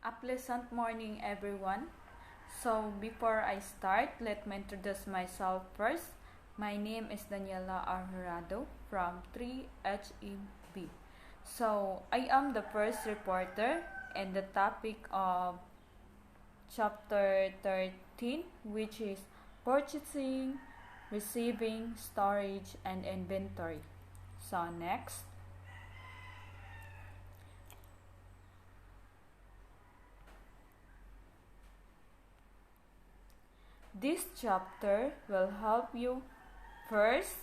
A pleasant morning, everyone. So, before I start, let me introduce myself first. My name is Daniela from 3HEB. So, I am the first reporter and the topic of chapter 13, which is purchasing, receiving, storage, and inventory. So, next. This chapter will help you first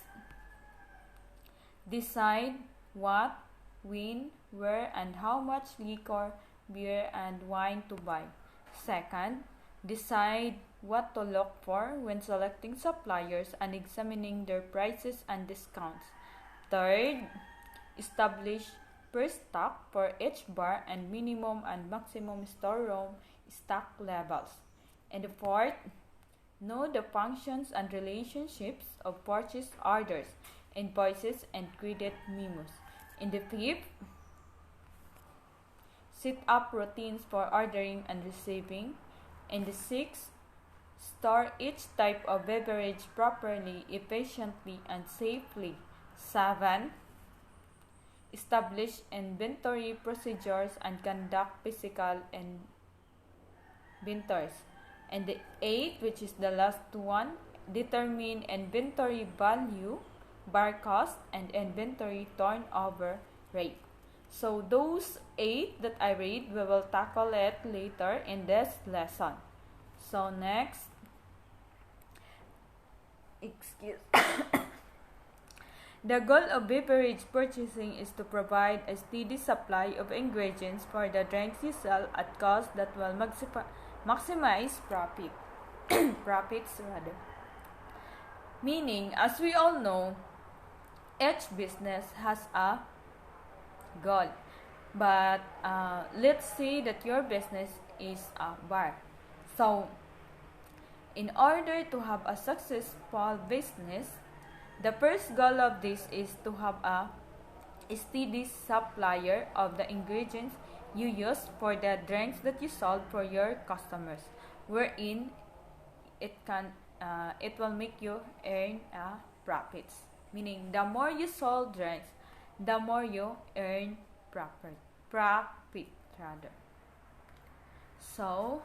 decide what, when, where, and how much liquor, beer, and wine to buy. Second, decide what to look for when selecting suppliers and examining their prices and discounts. Third, establish per stock for each bar and minimum and maximum storeroom stock levels. And the fourth, know the functions and relationships of purchase orders, invoices, and credit memos. In the fifth, set up routines for ordering and receiving. In the sixth, store each type of beverage properly, efficiently, and safely. 7. Establish inventory procedures and conduct physical inventories. And the 8th, which is the last one, determine inventory value, bar cost, and inventory turnover rate. So those 8 that I read, we will tackle it later in this lesson. So next, the goal of beverage purchasing is to provide a steady supply of ingredients for the drinks you sell at cost that will maximize profits rather. Meaning, as we all know, each business has a goal. But let's say that your business is a bar. So, in order to have a successful business, the first goal of this is to have a steady supplier of the ingredients you use for the drinks that you sold for your customers, wherein it will make you earn profits. Meaning, the more you sold drinks, the more you earn profit rather. So,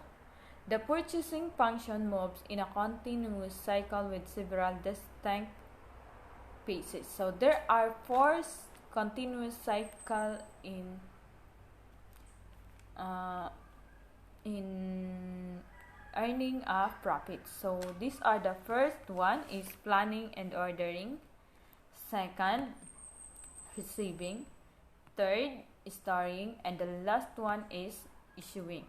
the purchasing function moves in a continuous cycle with several distinct phases. So, there are 4 continuous cycles in earning a profit. So these are the first one is planning and ordering, second receiving, third storing, and the last one is issuing.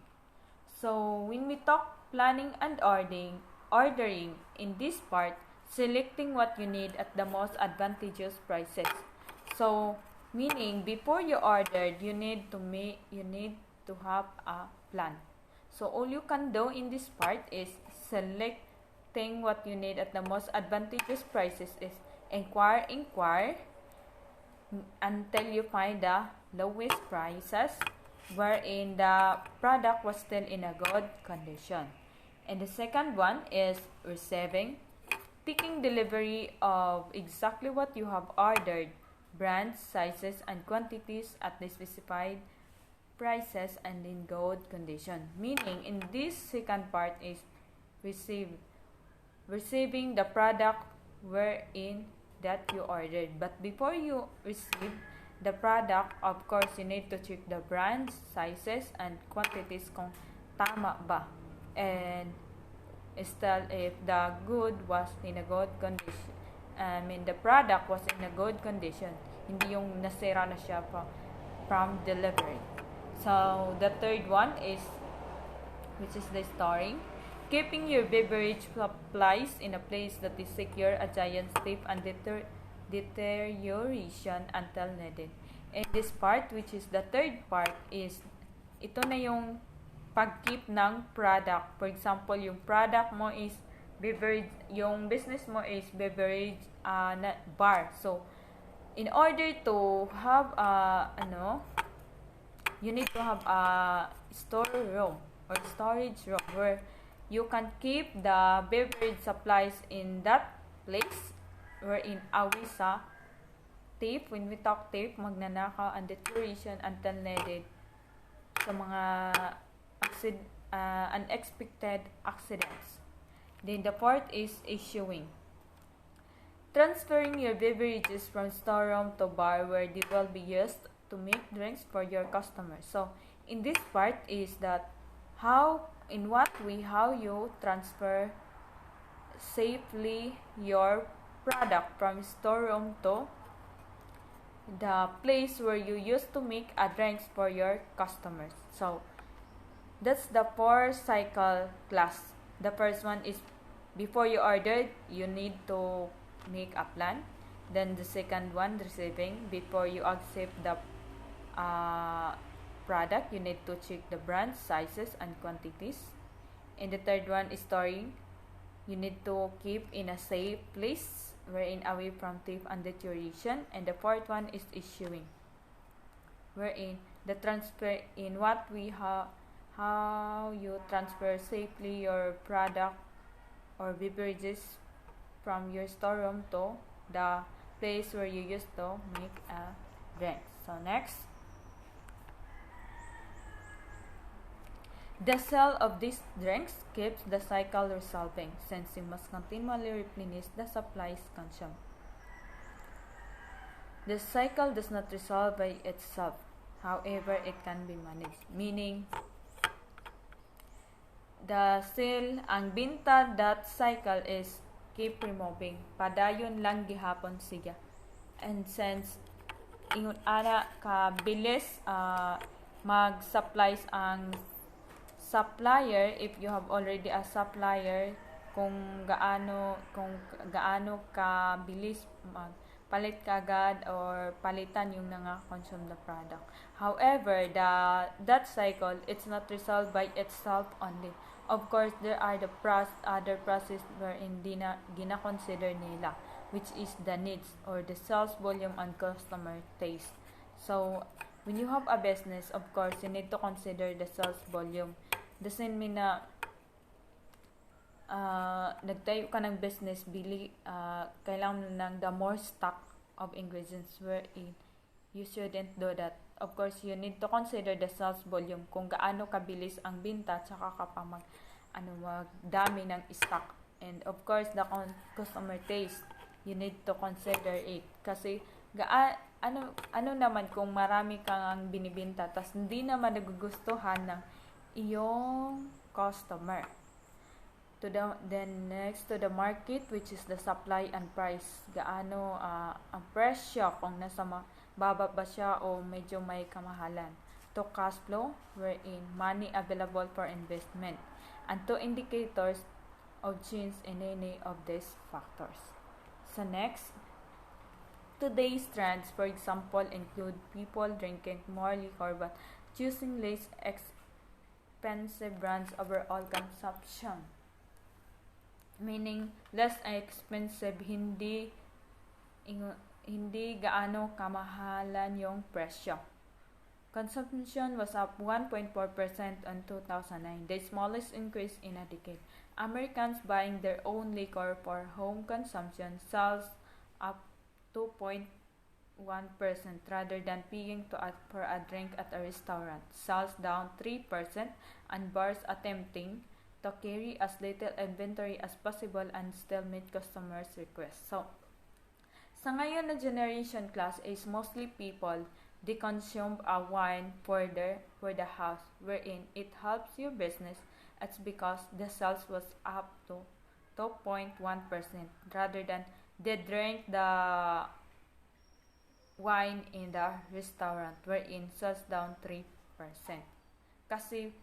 So when we talk planning and ordering in this part, selecting what you need at the most advantageous prices. So meaning before you ordered, you need to have a plan. So all you can do in this part is selecting what you need at the most advantageous prices is inquire until you find the lowest prices wherein the product was still in a good condition. And the second one is receiving, taking delivery of exactly what you have ordered, brands, sizes, and quantities at the specified prices and in good condition. Meaning, in this second part is receiving the product wherein that you ordered. But before you receive the product, of course, you need to check the brands, sizes, and quantities kung tama ba. And still, if the good was in a good condition, the product was in a good condition, hindi yung nasira na siya from delivery. So, the third one is, which is the storing. Keeping your beverage supplies in a place that is secure, agile, safe, and deterioration until needed. And this part, which is the third part, is ito na yung pag-keep ng product. For example, yung product mo is beverage, yung business mo is beverage bar. So, in order to have you need to have a storeroom or storage room where you can keep the beverage supplies in that place wherein awi sa tape. When we talk tape, magnanakaw and deterioration until needed sa mga unexpected accidents. Then the fourth is issuing. Transferring your beverages from storeroom to bar where they will be used to make drinks for your customers. So, in this part is that how you transfer safely your product from storeroom to the place where you used to make a drinks for your customers. So, that's the 4-cycle class. The first one is before you ordered, you need to make a plan. Then the second one, receiving. Before you accept the product, you need to check the brands, sizes, and quantities. And the third one is storing. You need to keep in a safe place wherein away from thief and deterioration. And the fourth one is issuing, wherein the transfer in what we have, how you transfer safely your product or beverages from your storeroom to the place where you used to make a drink. So next, the sale of these drinks keeps the cycle resolving since you must continually replenish the supplies consumed. The cycle does not resolve by itself. However, it can be managed. Meaning, the sale, ang binta, that cycle is keep removing. Padayon lang gihapon siya. And since ingon ana ka bilis mag-supplies ang supplier, if you have already a supplier, kung gaano ka bilis palit kagad or palitan yung consume the product. However, that cycle, it's not resolved by itself only. Of course, there are the other process wherein gina-consider nila, which is the needs or the sales volume and customer taste. So, when you have a business, of course, you need to consider the sales volume. Doesn't mean na nagtayo ka ng business, kailangan ng the more stock of ingredients wherein you shouldn't do that. Of course, you need to consider the sales volume, kung gaano kabilis ang binta, tsaka ka pa magdami ng stock. And of course, the customer taste, you need to consider it. Kasi, ano naman kung marami kang binibinta, tas hindi naman nagugustuhan ng iyong customer. Then next to the market, which is the supply and price. Gaano ang presyo, kung nasa baba ba siya o medyo may kamahalan. To cash flow, wherein money available for investment. And to indicators of change in any of these factors. So next, today's trends, for example, include people drinking more liquor but choosing less expensive brands over all consumption. Meaning, less expensive, hindi gaano kamahalan yung presyo. Consumption was up 1.4% on 2009, the smallest increase in a decade. Americans buying their own liquor for home consumption, sales up 2.1% rather than paying for a drink at a restaurant. Sales down 3%, and bars attempting to carry as little inventory as possible and still meet customers' requests. So, sa ngayon na generation class is mostly people, they consume a wine for the house, wherein it helps your business. It's because the sales was up to 2.1% rather than they drink the wine in the restaurant, wherein sales down 3%. Kasi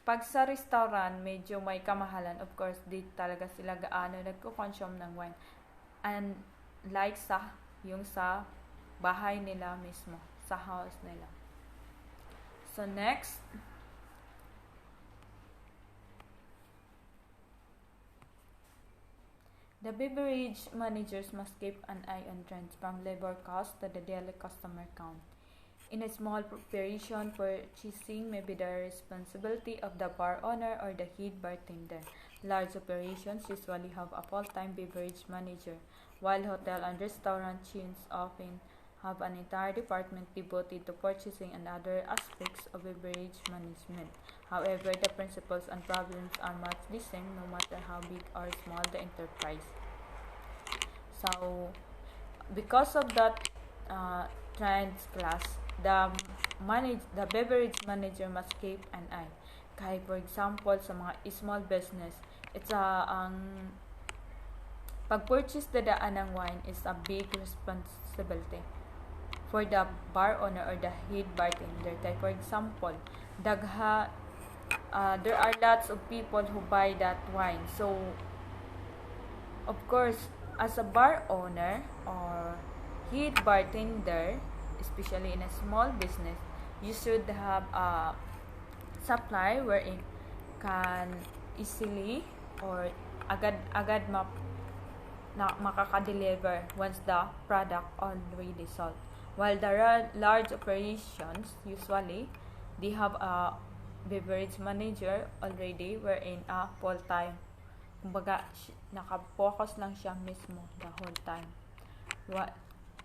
pag sa restaurant, medyo may kamahalan. Of course, di talaga sila gaano nagko-consume ng wine. And like yung sa bahay nila mismo, sa house nila. So next, the beverage managers must keep an eye on trends from labor cost to the daily customer count. In a small operation, purchasing may be the responsibility of the bar owner or the head bartender. Large operations usually have a full-time beverage manager, while hotel and restaurant chains often have an entire department devoted to purchasing and other aspects of beverage management. However, the principles and problems are much the same no matter how big or small the enterprise. So, because of that trends class, the beverage manager must keep an eye. Kaya for example, sa mga small business, it's ang pag-purchase dadaan ng wine is a big responsibility for the bar owner or the head bartender. Kaya for example, there are lots of people who buy that wine. So, of course, as a bar owner or head bartender, especially in a small business, you should have a supply wherein can easily or agad makaka-deliver once the product already sold. While the large operations, usually, they have a beverage manager already wherein a full-time. Kumbaga, naka-focus lang siya mismo the whole time.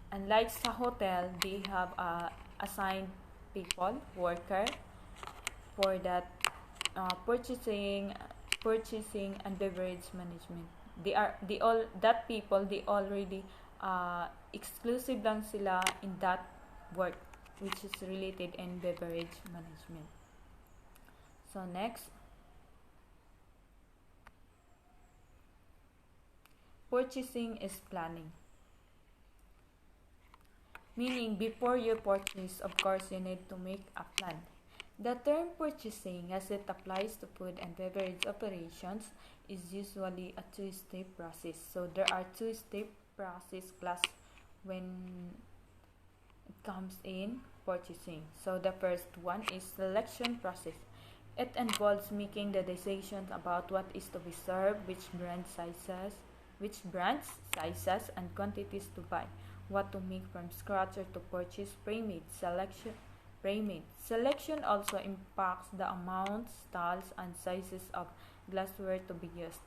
Unlike sa hotel, they have assigned people, worker, for that purchasing and beverage management. They already exclusive lang sila in that work which is related in beverage management. So next, purchasing is planning. Meaning, before you purchase, of course, you need to make a plan. The term purchasing, as it applies to food and beverage operations, is usually a two-step process. So, there are two-step process class when it comes in purchasing. So, the first one is selection process. It involves making the decisions about what is to be served, which brands, sizes, and quantities to buy, what to make from scratch or to purchase pre-made. Selection also impacts the amounts, styles, and sizes of glassware to be used.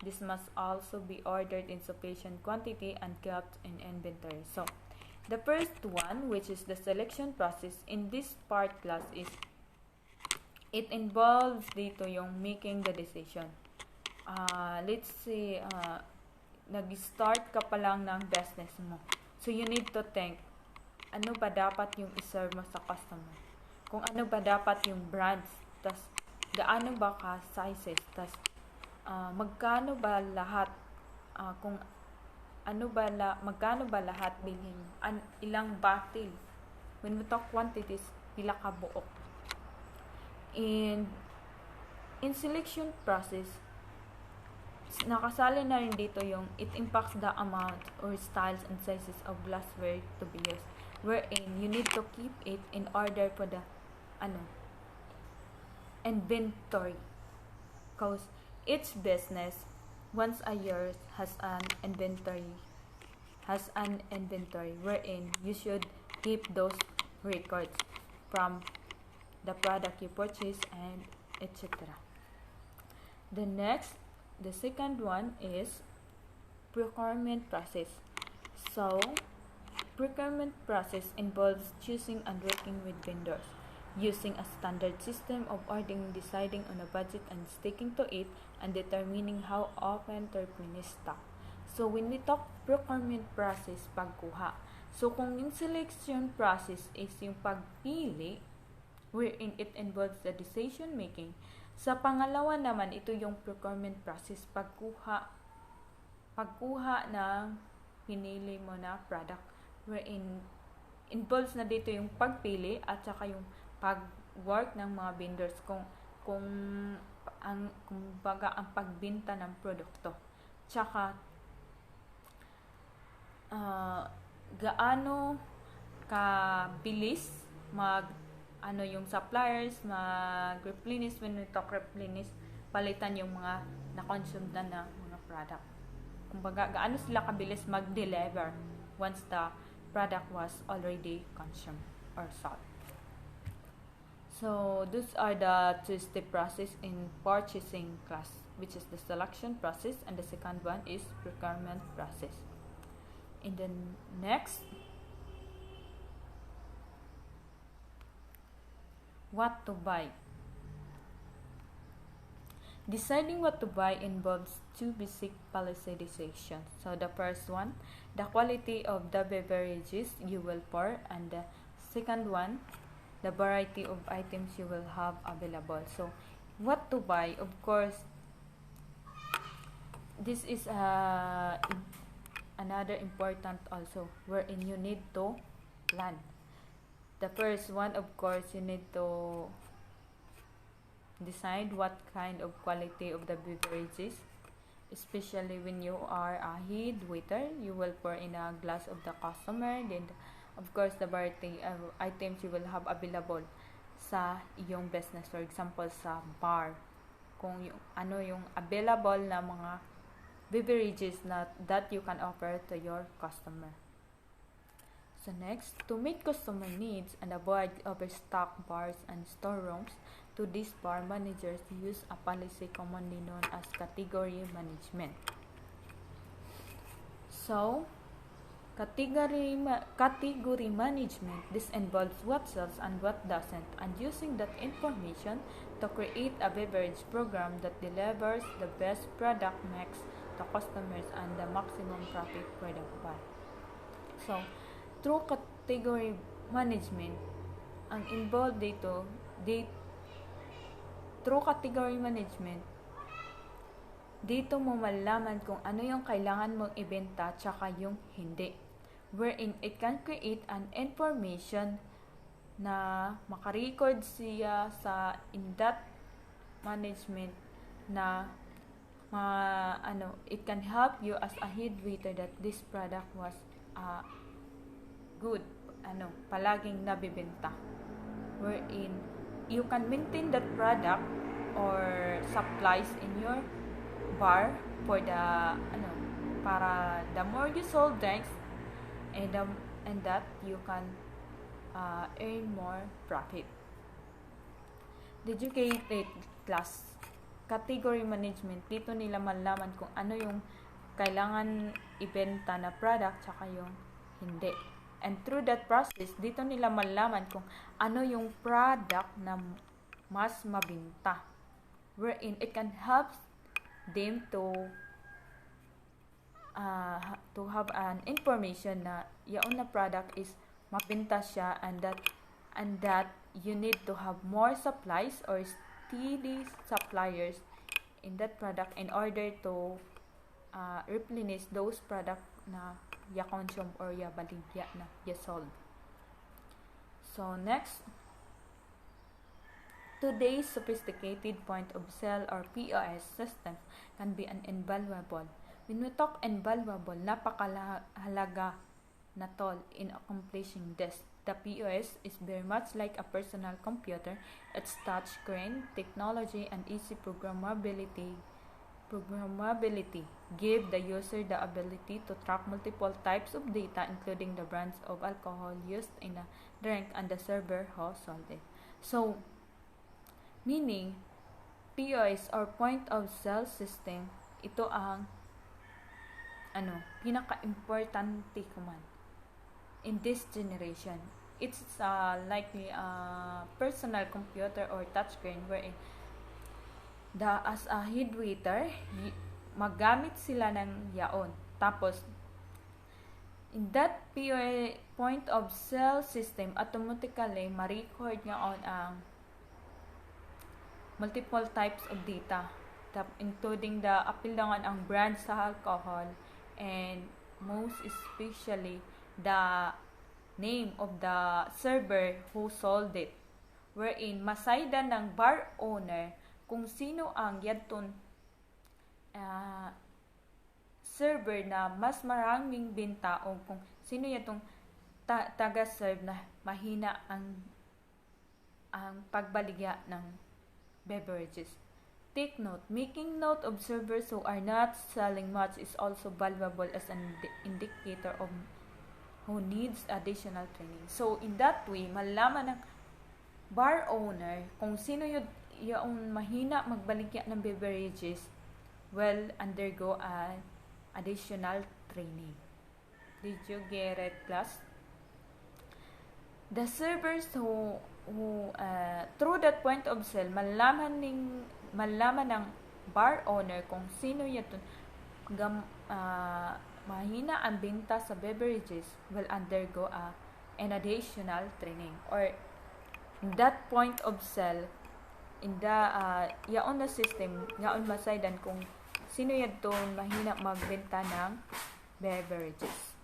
This must also be ordered in sufficient quantity and kept in inventory. So, the first one, which is the selection process, in this part class is, it involves dito yung making the decision. Let's say, nag-start ka pa lang ng business mo. So, you need to think, ano ba dapat yung iserve mo sa customer? Kung ano ba dapat yung brands, tas gaano ba ka sizes, tas magkano ba lahat, kung ano ba magkano ba lahat bilhin, ilang bottle. When we talk quantities, pila ka buok. In selection process, nakasali na rin dito yung it impacts the amount or styles and sizes of glassware to be used, wherein you need to keep it in order for the inventory, because each business once a year has an inventory wherein you should keep those records from the product you purchase and etc. The second one is procurement process. So, procurement process involves choosing and working with vendors, using a standard system of ordering, deciding on a budget and sticking to it, and determining how often to replenish stock. So, when we talk procurement process, pagkuha. So, kung yung selection process is yung pagpili, wherein it involves the decision making. Sa pangalawa naman, ito yung procurement process, pagkuha ng pinili mo na product, wherein involves na dito yung pagpili at saka yung pag-work ng mga vendors kung baga ang pagbenta ng produkto. Tsaka gaano kabilis yung suppliers mag-replenish. When we talk replenish, palitan yung mga na-consume na mga product. Kumbaga, gaano sila kabilis mag-deliver once the product was already consumed or sold. So those are the two-step process in purchasing class, which is the selection process, and the second one is procurement process. In the next, what to buy. Deciding what to buy involves two basic policy decisions. So the first one, the quality of the beverages you will pour, and the second one, the variety of items you will have available. So what to buy, of course, this is another important also, wherein you need to plan. The first one, of course, you need to decide what kind of quality of the beverages, especially when you are a head waiter. You will pour in a glass of the customer. Then of course the variety of items you will have available sa iyong business. For example, sa bar, kung yung ano yung available na mga beverages na that you can offer to your customer. So next, to meet customer needs and avoid overstock bars and storerooms, to these bar managers use a policy commonly known as category management. So, category management, this involves what sells and what doesn't, and using that information to create a beverage program that delivers the best product mix to customers and the maximum profit for the bar. So, through category management, ang involved dito, through category management, dito mo malalaman kung ano yung kailangan mong ibenta tsaka yung hindi. Wherein it can create an information na makarecord siya sa in that management na it can help you as a head waiter that this product was good, palaging nabibenta. Wherein you can maintain that product or supplies in your bar for the para the more you sold drinks and that you can earn more profit. The educated class, category management, dito nila malaman kung ano yung kailangan ibenta na product tsaka yung hindi. And through that process, dito nila malaman kung ano yung product na mas mabenta. Wherein it can help them to have an information na yaon na product is mabenta siya, and that you need to have more supplies or steady suppliers in that product in order to replenish those product na ya consume or ya baligya na ya sold. So next, today's sophisticated point of sale or POS system can be an invaluable. When we talk invaluable, napakahalaga na tol in accomplishing this. The POS is very much like a personal computer. Its touch screen technology and easy programmability give the user the ability to track multiple types of data, including the brands of alcohol used in a drink and the server who sold it. So, meaning, POS or point of sale system, ito ang pinaka-importante ko man in this generation. It's likely a personal computer or touchscreen wherein as a head waiter, magamit sila ng yaon. Tapos, in that POS, point of sale system, automatically, ma-record nga on ang multiple types of data, including the apildangan ang brand sa alcohol, and most especially the name of the server who sold it. Wherein, masayda ng bar owner kung sino ang yadton server na mas maraming benta o kung sino yatong taga-serve na mahina ang pagbaligya ng beverages. Take note, making note of servers who are not selling much is also valuable as an indicator of who needs additional training. So in that way, malalaman ng bar owner, kung sino yung mahina magbaligya ng beverages, will undergo an additional training. Did you get it, class? The servers who through that point of sale, malaman ng bar owner kung sino yaton mahina ang benta sa beverages will undergo an additional training, or in that point of sale in the yaon na system yaon masaydan kung sino yaton mahina magbenta ng beverages,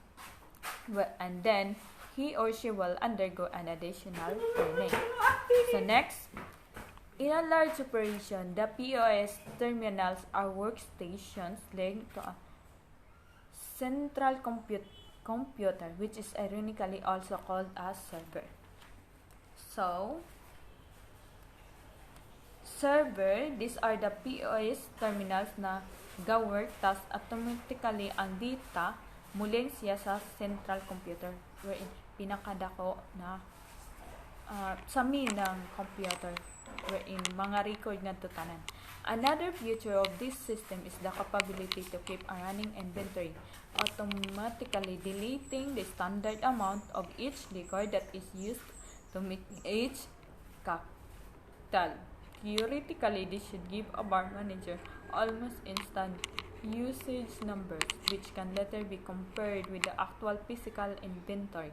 and then he or she will undergo an additional training. So next, in a large operation, the POS terminals are workstations linked to a central computer, which is ironically also called a server. So, server, these are the POS terminals na ga-work, tas automatically ang data muling siya sa central computer, wherein pinakadako na sa ng computer, wherein mga record nga tutanan. Another feature of this system is the capability to keep a running inventory, automatically deleting the standard amount of each record that is used to make each capital. Theoretically, this should give a bar manager almost instant usage numbers, which can later be compared with the actual physical inventory.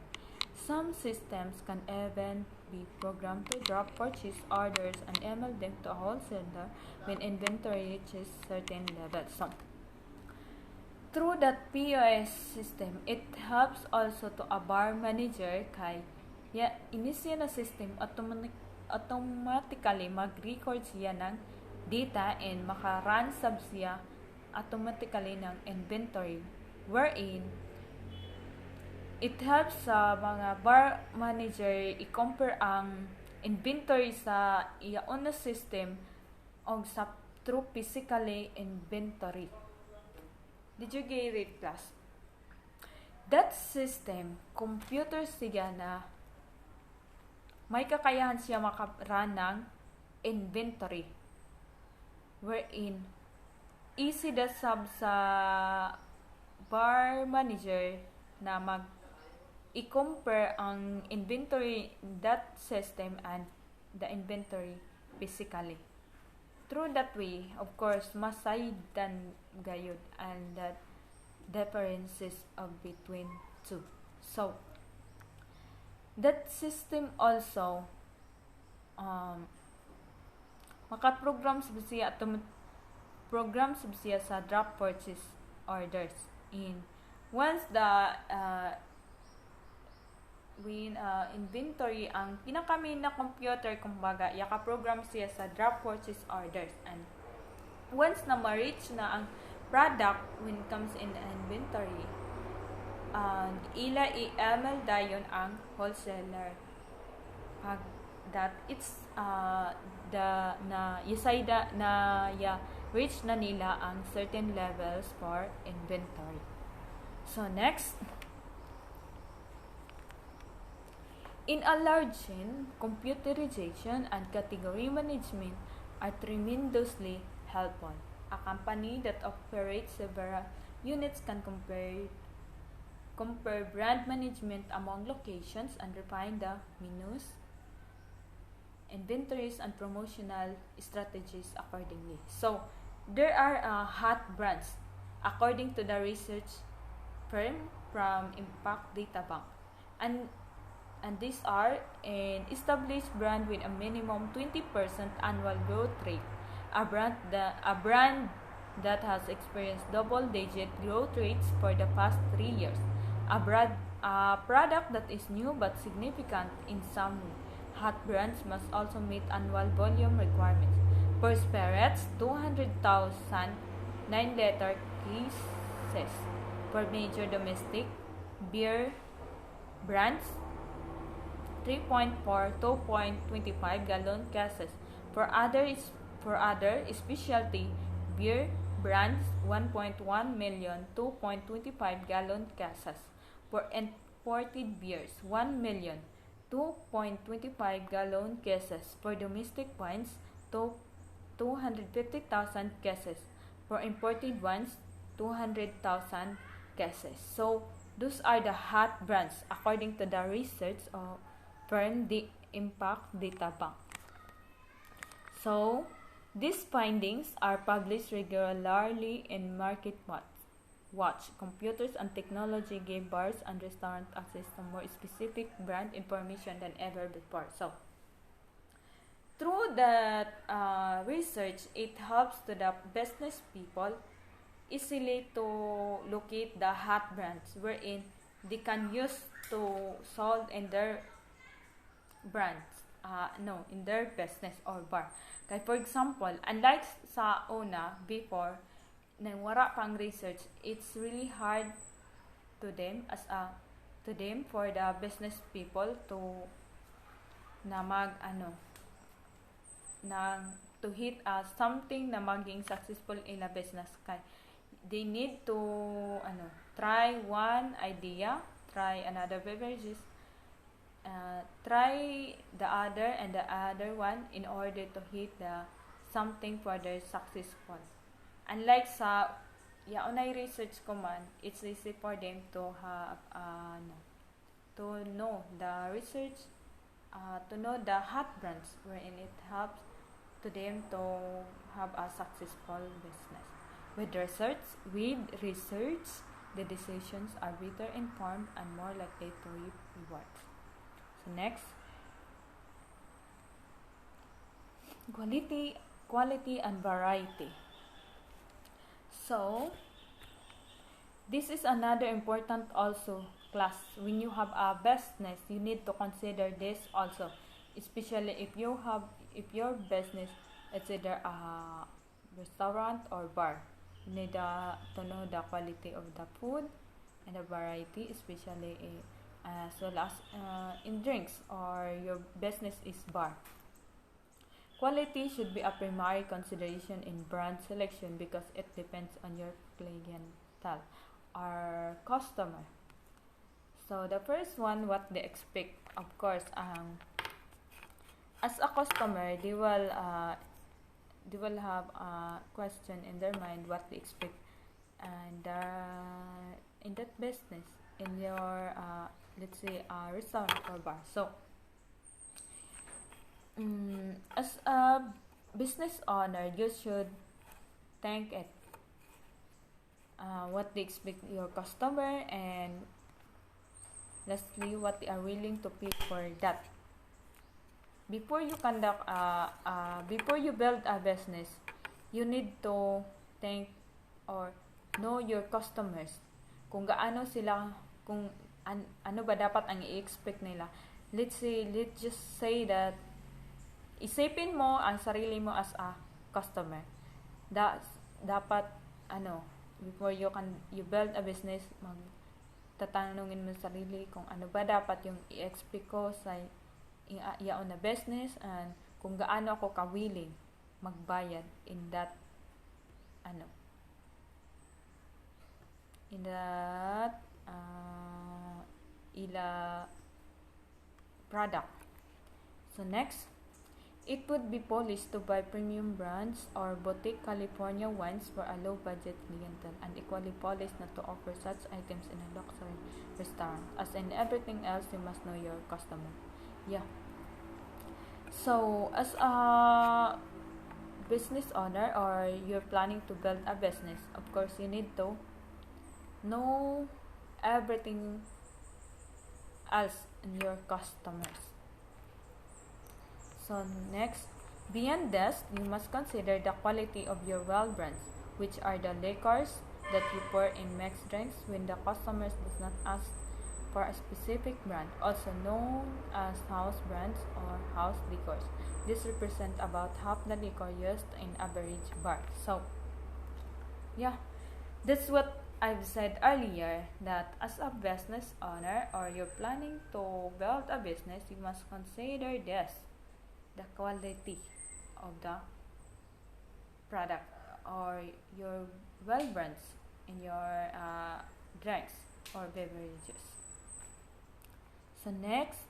Some systems can even be programmed to drop purchase orders and email them to a wholesaler when inventory reaches certain levels. So, through that POS system, it helps also to a bar manager kay inisya na system automatically mag-record siya ng data and maka-run sub siya automatically ng inventory, wherein it helps sa mga bar manager i-compare ang inventory sa iyaon na system o sa true physically inventory. Did you get it, class? That system, computer siya na may kakayahan siya maka-run ng inventory, wherein easy the sub sa bar manager na i-compare ang inventory in that system and the inventory physically. Through that way, of course, masaydan gayud and that differences of between two. So, that system also maka-program siya sa drop purchase orders in once the inventory ang pinakamain na computer kumbaga yaka-program siya sa drop purchase orders, and once na ma-reach na ang product when it comes in the inventory, ila i-email dayon ang wholesaler that it's reach na nila ang certain levels for inventory. So next, in a large chain, computerization and category management are tremendously helpful. A company that operates several units can compare brand management among locations and refine the menus, inventories, and promotional strategies accordingly. So, there are hot brands according to the research firm from Impact Data Bank, and these are an established brand with a minimum 20% annual growth rate, a brand that has experienced double-digit growth rates for the past 3 years, a product that is new but significant in some way. Hot brands must also meet annual volume requirements. For spirits, 200,000 9-liter cases. For major domestic beer brands, 3.4 2.25 gallon cases. For other specialty beer brands, 1.1 million 2.25 gallon cases. For imported beers, 1 million 2.25 gallon cases. For domestic wines, to 250,000 cases. For imported ones, 200,000 cases. So, those are the hot brands according to the research of firm the Impact Data Bank. So, these findings are published regularly in Market Watch. Computers and technology gave bars and restaurants access to more specific brand information than ever before. So, through that research, it helps to the business people easily to locate the hot brands wherein they can use to sold in their brands, in their business or bar. Kaya for example, unlike sa una, before, nang wala pang research, it's really hard to them for the business people to na to hit something na maging successful in a business. Kaya they need to try one idea, try another beverages, try the other and the other one in order to hit the something for their successful. Unlike sa unay research ko man, it's easy for them to have to know the research, to know the hot brands wherein it helps to them to have a successful business. With research, the decisions are better informed and more likely to reap rewards. So next, quality and variety. So this is another important also class. When you have a business, you need to consider this also, especially if your business is either a restaurant or bar. You need to know the quality of the food and the variety, especially as well as in drinks or your business is bar. Quality should be a primary consideration in brand selection because it depends on your clientele or customer. So the first one, what they expect, of course, as a customer, they will have a question in their mind what they expect and in that business, in your let's say a restaurant or bar. So as a business owner, you should think it what they expect your customer, and lastly what they are willing to pay for that. Before you before you build a business, you need to think or know your customers, kung gaano sila, kung ano ba dapat ang i-expect nila. Let's just say that isipin mo ang sarili mo as a customer. Dapat before you build a business, tatanungin mo sa sarili kung ano ba dapat yung i-expect ko sa iyaon na business, and kung gaano ako ka-willing magbayad in that ila product. So next, it would be foolish to buy premium brands or boutique California wines for a low-budget clientele, and equally foolish not to offer such items in a luxury restaurant. As in everything else, you must know your customer. Yeah. So, as a business owner or you're planning to build a business, of course, you need to know everything else in your customers. So next, beyond this, you must consider the quality of your well brands, which are the liquors that you pour in mixed drinks when the customers does not ask for a specific brand, also known as house brands or house liquors. This represent about half the liquor used in average bar. So, yeah, that's what I've said earlier, that as a business owner or you're planning to build a business, you must consider this, the quality of the product or your well brands in your drinks or beverages. So next,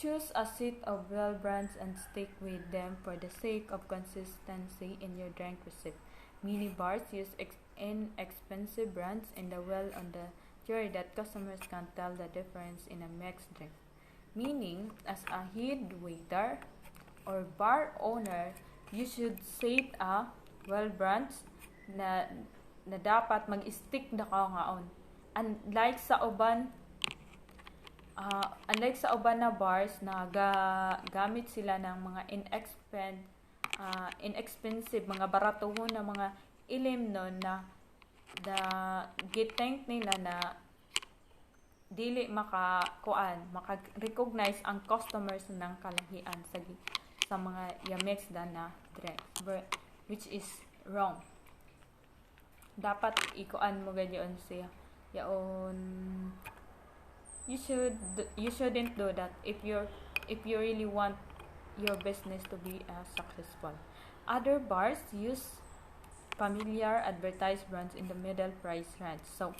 Choose a set of well brands and stick with them for the sake of consistency in your drink recipe. Mini bars use inexpensive brands in the well on the jury that customers can tell the difference in a mixed drink. Meaning, as a head waiter or bar owner, you should set a well brands na dapat mag-stick na ka ngaon. Unlike sa uban na bars na gamit sila ng mga inexpensive, mga baratuhon na mga ilim nun na gitank nila na dili maka-recognize ang customers ng kalahian sa mga yamex na drinks, which is wrong. Dapat ikuan mo ganyan siya yaon. You shouldn't do that if you really want your business to be successful. Other bars use familiar advertised brands in the middle price range. So,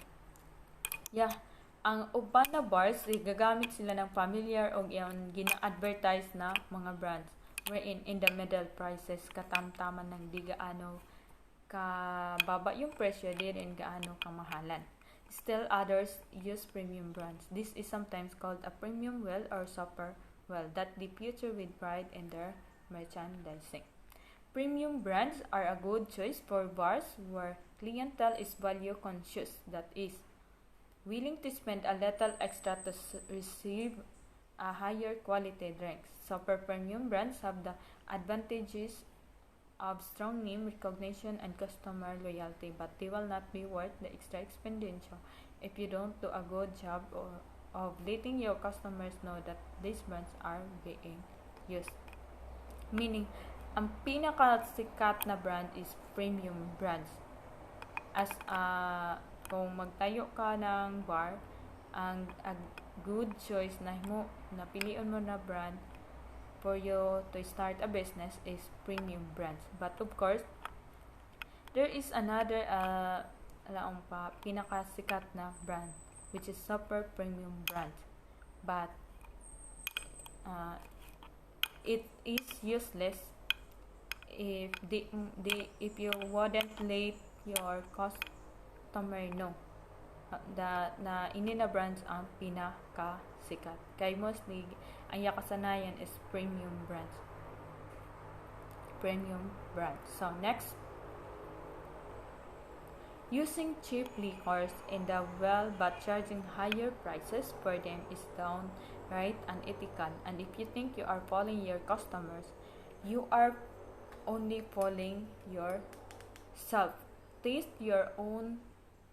ang uban na bars gagamit sila ng familiar o yung gina-advertise na mga brands wherein in the middle prices katamtaman ng di gaano ka baba yung presyo din gaano kamahalan. Still others use premium brands. This is sometimes called a premium well or super well that they feature with pride in their merchandising. Premium brands are a good choice for bars where clientele is value conscious, that is, willing to spend a little extra to receive a higher quality drinks. Super premium brands have the advantages of strong name recognition and customer loyalty, but they will not be worth the extra expenditure if you don't do a good job of letting your customers know that these brands are being used. Meaning, ang pinakasikat na brand is premium brands. Kung magtayo ka ng bar, ang a good choice na napilion mo na brand for you to start a business is premium brands. But of course, there is another pinakasikat na brand which is super premium brand. But it is useless if you wouldn't let your customer know na ini na brands ang pinakasikat. Kay mostly ang kasanayan is premium brands. So next, using cheap liquors in the well but charging higher prices for them is downright unethical. And if you think you are fooling your customers, you are only fooling yourself. Taste your own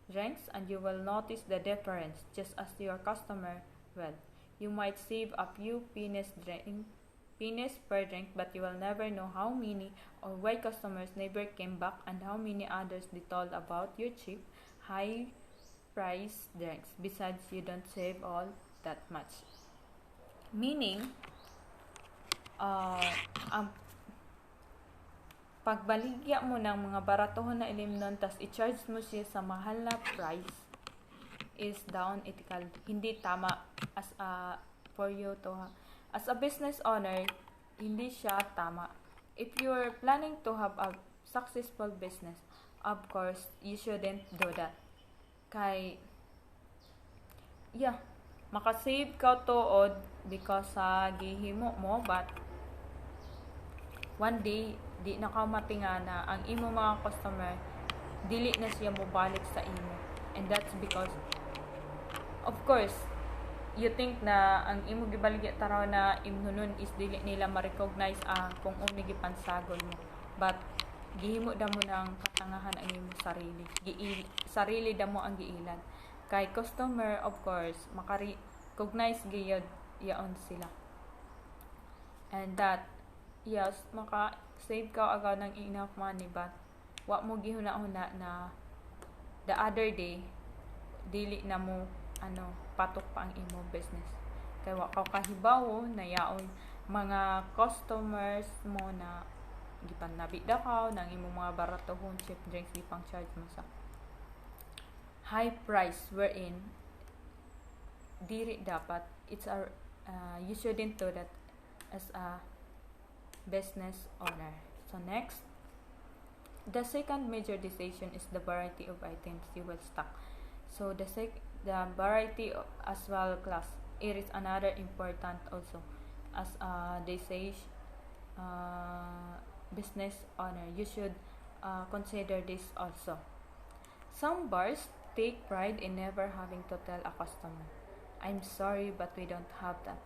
drinks and you will notice the difference just as your customer will. You might save a few pennies per drink, but you will never know how many or why customers never came back and how many others they told about your cheap, high-priced drinks. Besides, you don't save all that much. Meaning, ang pagbaligya mo ng mga baratohon na ilim nun tas i-charge mo siya sa mahal na price is unethical. Hindi tama as a business owner, hindi siya tama. If you're planning to have a successful business, of course, you shouldn't do that. Makasave ka tuod because sa gihimo mo, but one day, di na ka matingana ang imo mga customer, dili na siya mobalik sa imo. And that's because, of course, you think na ang imo gibaligya taraw na imnunon is dili nila ma-recognize kung uni gipansagol mo. But gihimo da mo ng katangahan ang imo sarili. Sarili da mo ang giilan. Kay customer, of course, maka-recognize gayud yaon sila. And that, yes, maka-save ka agaw ng enough money, but wa mo gihuna-huna na the other day dili na mo patok pa ang imo business. Kay wa ka kahibawo na yaon mga customers mo na gipannabi dakaw ng imo mga baratohon cheap drinks gipang charge mo sa high price wherein diri dapat it's a You shouldn't do that as a business owner. So next, the second major decision is the variety of items you will stock. So the variety as well class, it is another important also as they say business owner. You should consider this also. Some bars take pride in never having to tell a customer, "I'm sorry, but we don't have that."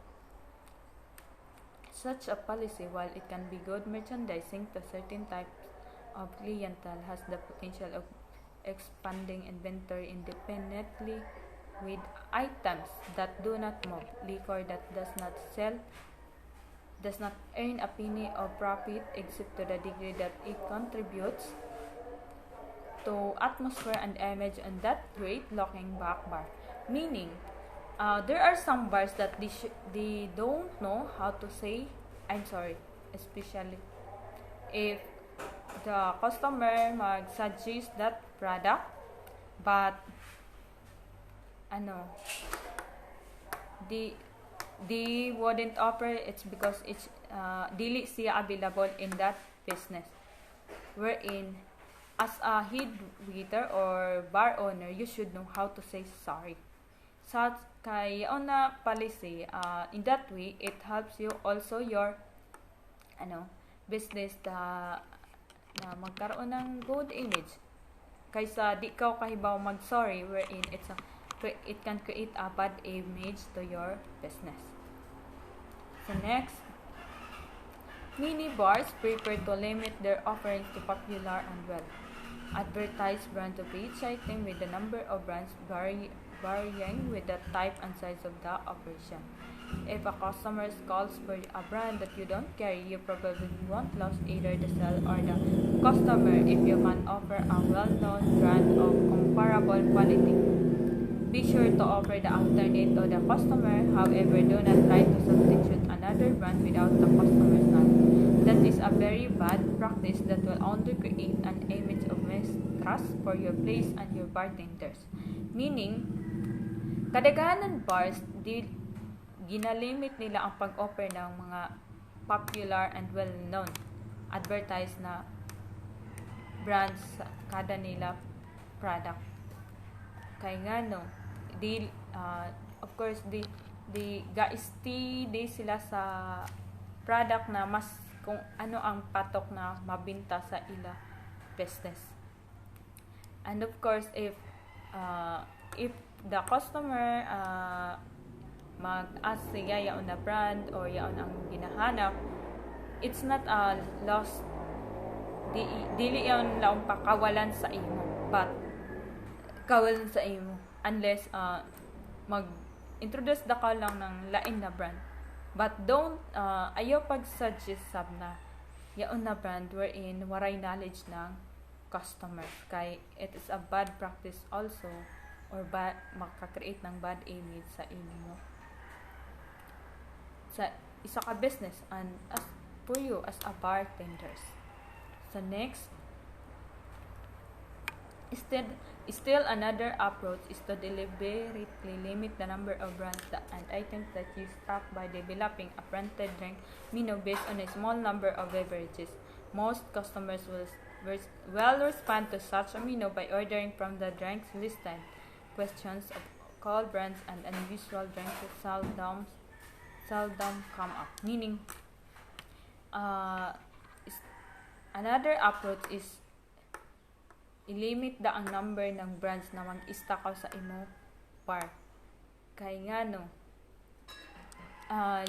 Such a policy, while it can be good merchandising to certain types of clientele, has the potential of expanding inventory independently with items that do not move, liquor that does not earn a penny of profit except to the degree that it contributes to atmosphere and image on that great looking back bar. Meaning, there are some bars that they don't know how to say "I'm sorry," especially if the customer mag-suggest that product, but ano, they wouldn't offer. It's because it's dili siya available in that business, wherein as a head waiter or bar owner, you should know how to say sorry. Such kay on na policy, in that way it helps you also your business na magkaroon ng good image kaysa di ka kahibaw mag sorry, wherein it can create a bad image to your business. So next, many bars prefer to limit their offerings to popular and well advertised brands of each item, with the number of brands varying with the type and size of the operation. If a customer calls for a brand that you don't carry, you probably won't lose either the sale or the customer if you can offer a well-known brand of comparable quality. Be sure to offer the alternate to the customer. However, do not try to substitute another brand without the customer's knowledge. That is a very bad practice that will only create an image of mistrust for your place and your bartenders. Meaning, kadaghanan bars ginalimit nila ang pag-offer ng mga popular and well-known advertised na brands sa kada nila product. Kaya nga of course ga-stay sila sa product na mas kung ano ang patok na mabinta sa ila business. And of course, if the customer mag-ask siya yaon na brand or yaon ang ginahanap, it's not a loss. Dili yaon laong pakawalan sa imo, but kawalan sa imo unless mag-introduce da ka lang ng lain na brand. But don't ayaw pag-suggest sab na yaon na brand wherein waray knowledge ng customer, kay it is a bad practice also, or makaka-create ng bad image sa inyo sa isa ka business and as for you as a bartenders. So next, still another approach is to deliberately limit the number of brands and items that you stock by developing a printed drink menu based on a small number of beverages. Most customers will respond to such a menu by ordering from the drinks listed. Questions of cold brands and unusual drinks seldom come up. Meaning, another approach is i-limit ang number ng brands na mag-istakaw sa imo bar. Kaya nga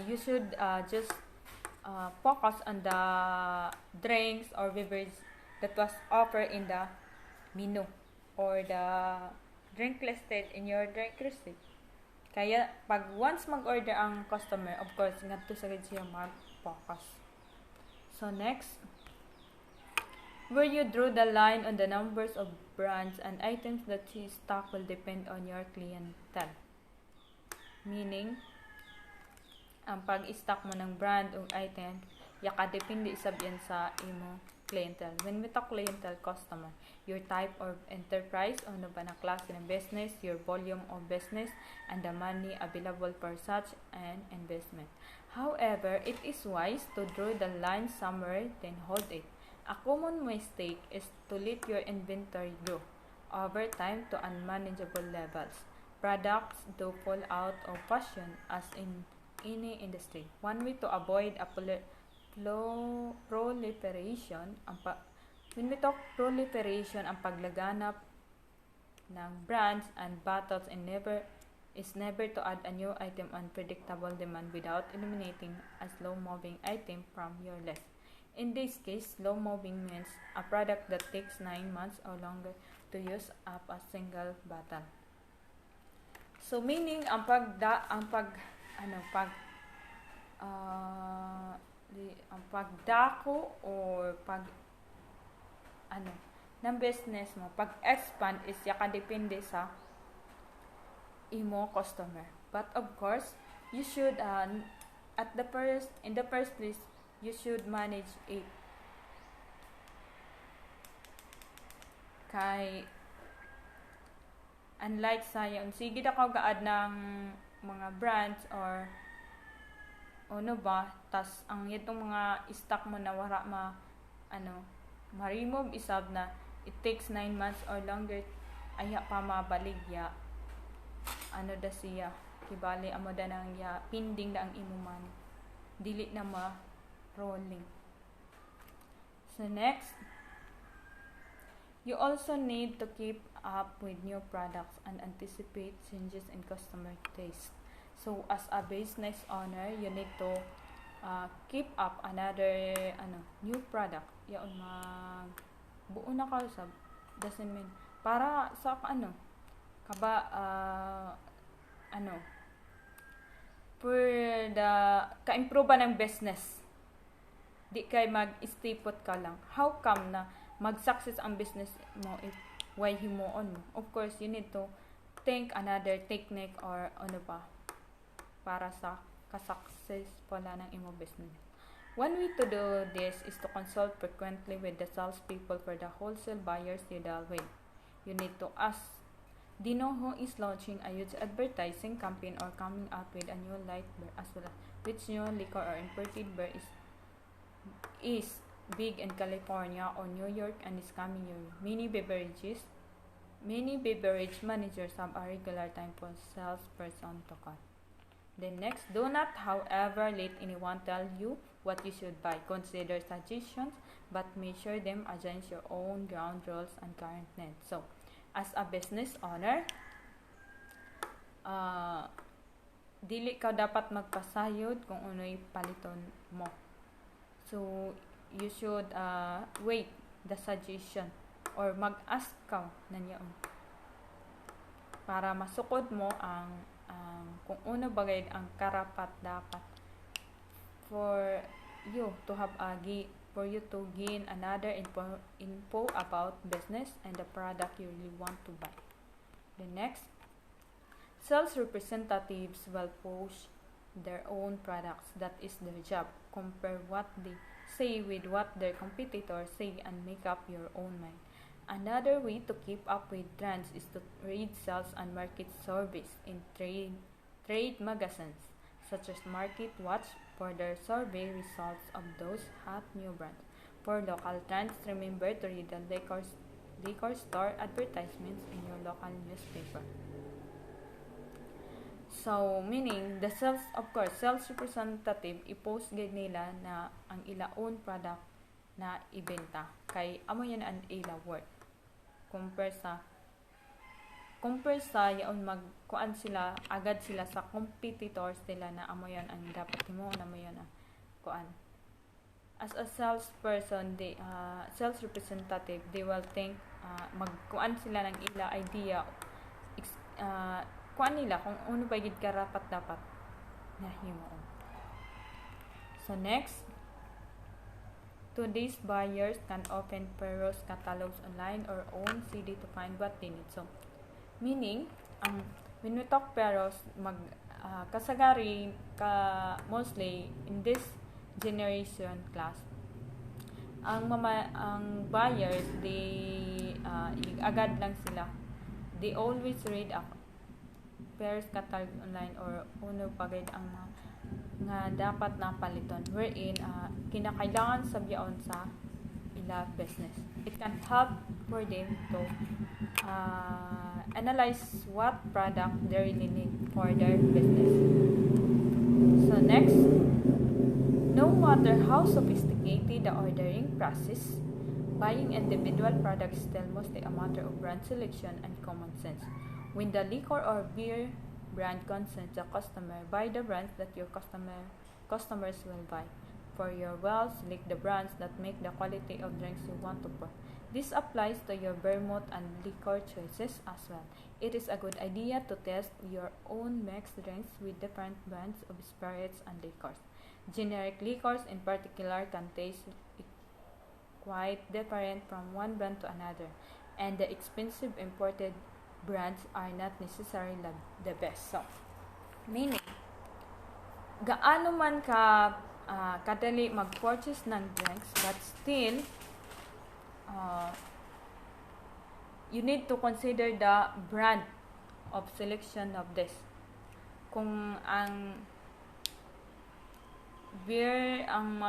you should just focus on the drinks or beverages that was offered in the menu or the drink listed in your drink receipt. Kaya pag once mag-order ang customer, of course ngadto sa gid siya mag-focus. So next, where you draw the line on the numbers of brands and items that you stock will depend on your clientele. Meaning, ang pag-stock mo ng brand o item, yaka depende isab yan sa imo clientele. When we talk clientele, customer, your type of enterprise, ano ba na klase ng business, your volume of business, and the money available for such an investment. However, it is wise to draw the line somewhere, then hold it. A common mistake is to let your inventory grow over time to unmanageable levels. Products do fall out of fashion as in any industry. One way to avoid a proliferation, when we talk proliferation, ang paglaganap ng brands and battles is never to add a new item on predictable demand without eliminating a slow-moving item from your list. In this case, slow-moving means a product that takes 9 months or longer to use up a single battle. So meaning ang pagdako or ng business mo, pag-expand is yaka depende sa imo customer. But of course, you should in the first place, you should manage it kay unlike sa yun, sige na ka gaad ng mga brands or ano ba, tas ang itong mga stock mo na wala ma-remove isab na it takes 9 months or longer aya pa mabaligya da siya kibali amo da nang ya pending da ang imo money dili na ma-rolling. So next, you also need to keep up with new products and anticipate changes in customer taste. So as a business owner, you need to keep up another new product. Yaon buo na ka sa doesn't mean para sa for the ka-improve ng business. Di kay mag-stay-put ka lang. How come na mag-success ang business mo if why himuon mo? Of course, you need to think another technique or para sa ka-successful ng imo business. One way to do this is to consult frequently with the salespeople for the wholesale buyers you deal with. You need to ask, do you know who is launching a huge advertising campaign or coming out with a new light beer as well as which new liquor or imported beer is big in California or New York and is coming your many beverage managers have a regular time for salesperson to call. Then next, do not, however, let anyone tell you what you should buy. Consider suggestions, but measure them against your own ground rules and current needs. So, as a business owner, dili ka dapat magpasayod kung uno'y paliton mo. So, you should wait the suggestion or mag-ask ka na niyon para masukod mo ang kung uno bagay ang karapat dapat for you to have for you to gain another info about business and the product you really want to buy. The next, sales representatives will push their own products. That is their job. Compare what they say with what their competitors say and make up your own mind. Another way to keep up with trends is to read sales and market surveys in trade magazines such as Market Watch for their survey results of those hot new brands. For local trends, remember to read the liquor store advertisements in your local newspaper. So, meaning, the sales representative, i-post gid nila na ang ila own product na ibenta. Kay, amo yan ang ila worth. Compare sa yaon magkuan sila, agad sila sa competitors nila na amo yan ang dapat mo na mo yan ang kuan. As a salesperson, sales representative, they will think, magkuan sila ng ila idea, kuan nila kung ano ba gid karapat dapat na himuon. So next, today's buyers can often peruse catalogs online or own CD to find what they need. So meaning, when we talk peruse, kasagari mostly in this generation class. Ang buyers, agad lang sila. They always read a pairs catalog online or uno pagid ang nga dapat na paliton wherein kinakailangan sabyaon sa ila business. It can help for them to analyze what product they really need for their business. So next, no matter how sophisticated the ordering process, buying individual products is still mostly a matter of brand selection and common sense. When the liquor or beer brand concerns the customer, buy the brands that your customers will buy. For your well, select the brands that make the quality of drinks you want to pour. This applies to your vermouth and liquor choices as well. It is a good idea to test your own mixed drinks with different brands of spirits and liquors. Generic liquors in particular can taste quite different from one brand to another, and the expensive imported brands are not necessarily the best. So, meaning, gaano man ka kadali mag-purchase ng drinks, but still, you need to consider the brand of selection of this. Kung ang beer ang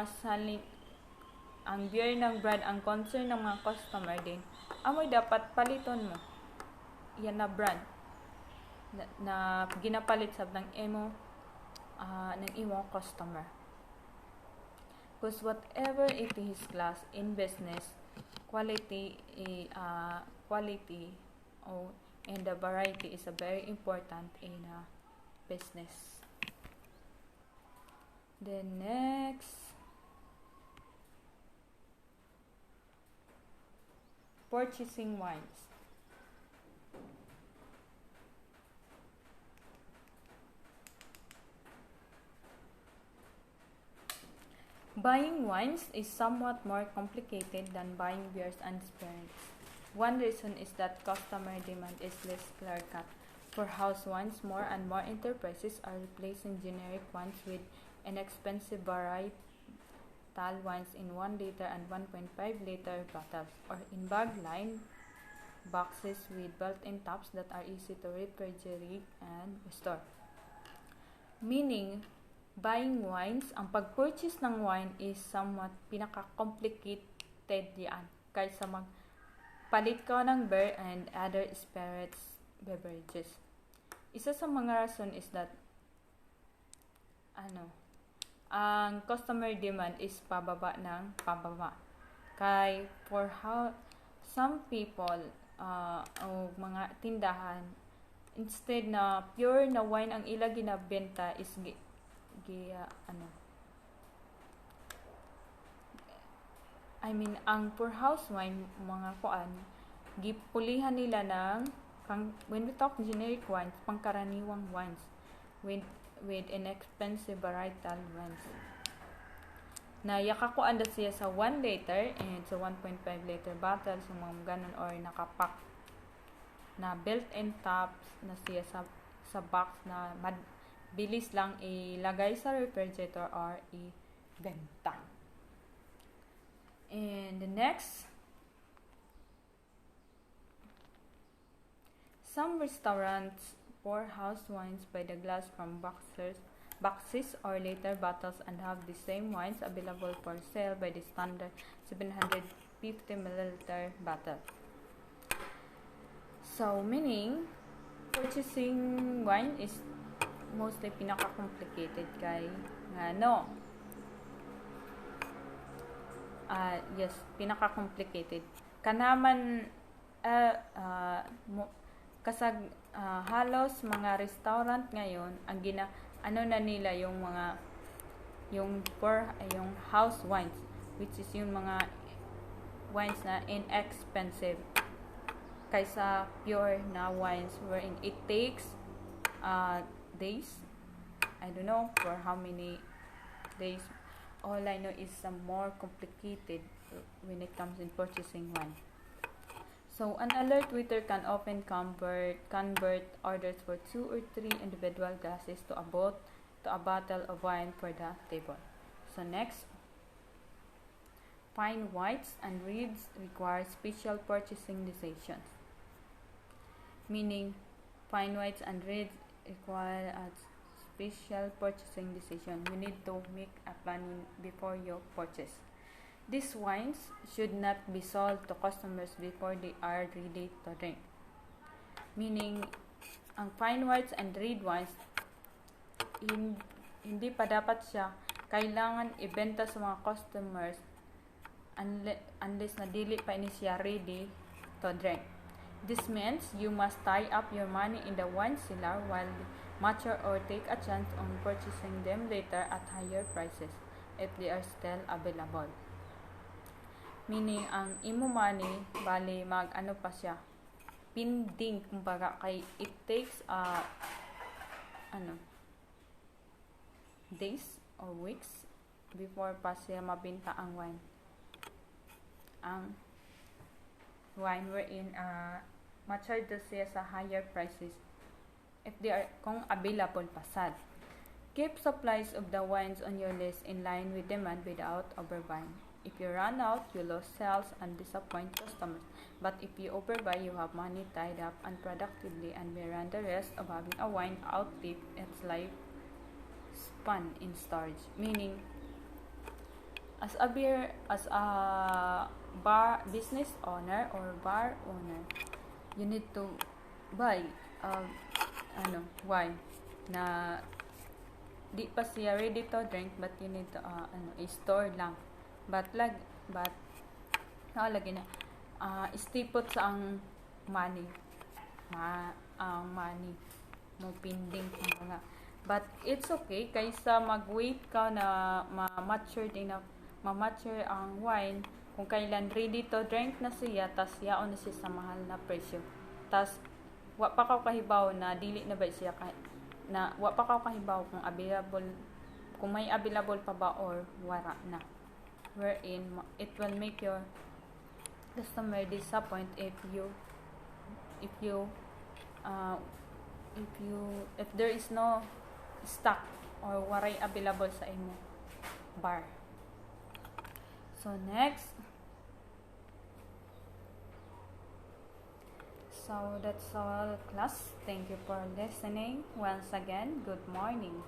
beer ng brand ang concern ng mga customer din, amoy dapat paliton mo yan na brand na ginapalit sab ng imo customer. Because whatever it is class in business, quality and the variety is a very important in a business. Then next, purchasing wines. Buying wines is somewhat more complicated than buying beers and spirits. One reason is that customer demand is less clear-cut. For house wines, more and more enterprises are replacing generic wines with inexpensive varietal wines in 1 liter and 1.5 liter bottles, or in bag-lined boxes with built-in tops that are easy to refrigerate and store. Meaning, buying wines, ang pag-purchase ng wine is somewhat pinaka-complicated yan kaysa magpalit ka ng beer and other spirits beverages. Isa sa mga rason is that ang customer demand is pababa ng pababa. Kay for how some people o mga tindahan, instead na pure na wine ang ila ginabenta is ang for house wine, mga gipulihan nila ng when we talk generic wines, pangkaraniwang wines with inexpensive varietal wines. Na yakakuan da siya sa 1 liter and sa 1.5 liter bottles, yung mga ganun, or nakapack na built-in tops na siya sa box na bilis lang ilagay sa refrigerator or ibenta. And the next, some restaurants pour house wines by the glass from boxes or later bottles and have the same wines available for sale by the standard 750 ml bottle. So, meaning, purchasing wine is mostly pinaka-complicated kay pinaka-complicated. Kanaman kasag halos mga restaurant ngayon ang na nila yung house wines, which is yung mga wines na inexpensive kaysa pure na wines wherein it takes days. I don't know for how many days. All I know is some more complicated when it comes in purchasing wine. So, an alert waiter can often convert orders for 2 or 3 individual glasses to a bottle of wine for the table. So next, fine whites and reds require special purchasing decisions. Meaning, fine whites and reds require a special purchasing decision. You need to make a plan before you purchase. These wines should not be sold to customers before they are ready to drink. Meaning, ang fine whites and red wines, hindi pa dapat siya kailangan ibenta sa mga customers unless na dili pa ini siya ready to drink. This means you must tie up your money in the wine cellar while they mature or take a chance on purchasing them later at higher prices if they are still available. Meaning, ang imo money, bali mag-ano pa siya, pending, kumbaga, kay it takes, days or weeks before pa siya mabenta ang wine. Ang wine wherein, matured na siya sa higher prices if they are, kung available pa sad. Keep supplies of the wines on your list in line with demand without overbuying. If you run out, you lose sales and disappoint customers. But if you overbuy, you have money tied up unproductively and may run the risk of having a wine outlive its lifespan in storage. Meaning, as a bar business owner or bar owner, you need to buy wine na di pa siya ready to drink, but you need to i-store lang. But nakalagay na istipot sa ang money ang money mo pending mga. But it's okay kaysa mag-wait ka na ma-mature ang wine kung kailan ready to drink na siya, tas yaon na siya sa mahal na presyo, tas wa pa ka kahibaw na dili na ba siya wa pa ka kahibaw kung may available pa ba or wala na, wherein it will make your customer disappoint if there is no stock or waray available sa imo bar. So next, so that's all class. Thank you for listening. Once again, good morning.